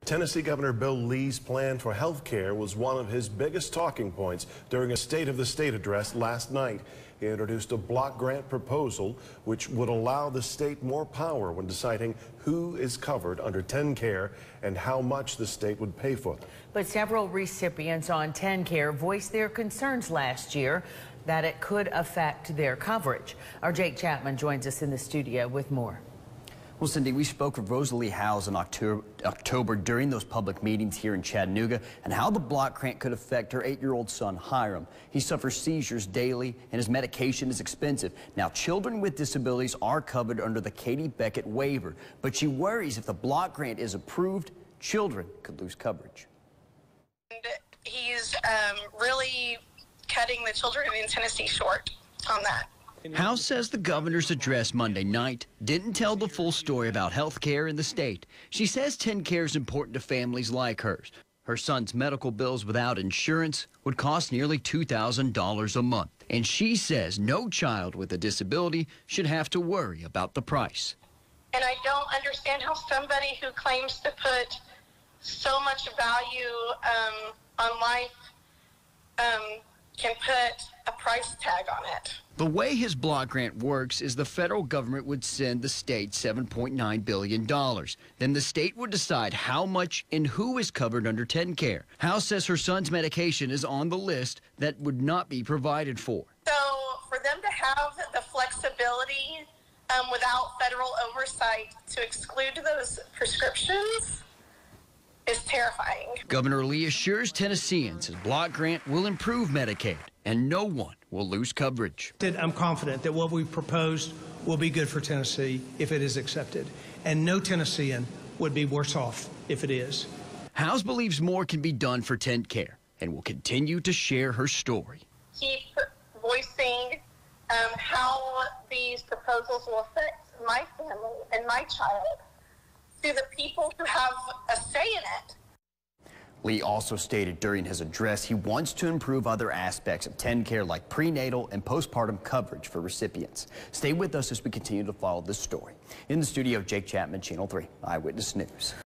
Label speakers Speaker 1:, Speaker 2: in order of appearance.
Speaker 1: Tennessee Governor Bill Lee's plan for health care was one of his biggest talking points during a State of the State address last night. He introduced a block grant proposal which would allow the state more power when deciding who is covered under TennCare and how much the state would pay for them.
Speaker 2: But several recipients on TennCare voiced their concerns last year that it could affect their coverage. Our Jake Chapman joins us in the studio with more.
Speaker 3: Well, Cindy, we spoke with Rosalie Howes in October during those public meetings here in Chattanooga and how the block grant could affect her 8-year-old son, Hyrum. He suffers seizures daily and his medication is expensive. Now, children with disabilities are covered under the Katie Beckett waiver, but she worries if the block grant is approved, children could lose coverage.
Speaker 4: He's really cutting the children in Tennessee short on that.
Speaker 5: Howes says the governor's address Monday night didn't tell the full story about health care in the state. She says TennCare is important to families like hers. Her son's medical bills without insurance would cost nearly $2,000 a month. And she says no child with a disability should have to worry about the price.
Speaker 4: And I don't understand how somebody who claims to put so much value on life can put a price tag on it.
Speaker 5: The way his block grant works is the federal government would send the state $7.9 billion. Then the state would decide how much and who is covered under TennCare. Howes says her son's medication is on the list that would not be provided for.
Speaker 4: So for them to have the flexibility without federal oversight to exclude those prescriptions is terrifying.
Speaker 5: Governor Lee assures Tennesseans his block grant will improve Medicaid and no one will lose coverage.
Speaker 6: I'm confident that what we've proposed will be good for Tennessee if it is accepted, and no Tennessean would be worse off if it is.
Speaker 5: Howes believes more can be done for TennCare and will continue to share her story.
Speaker 4: Keep voicing how these proposals will affect my family and my child through the people who have a say in it.
Speaker 3: Lee also stated during his address he wants to improve other aspects of TennCare like prenatal and postpartum coverage for recipients. Stay with us as we continue to follow this story. In the studio, Jake Chapman, Channel 3 Eyewitness News.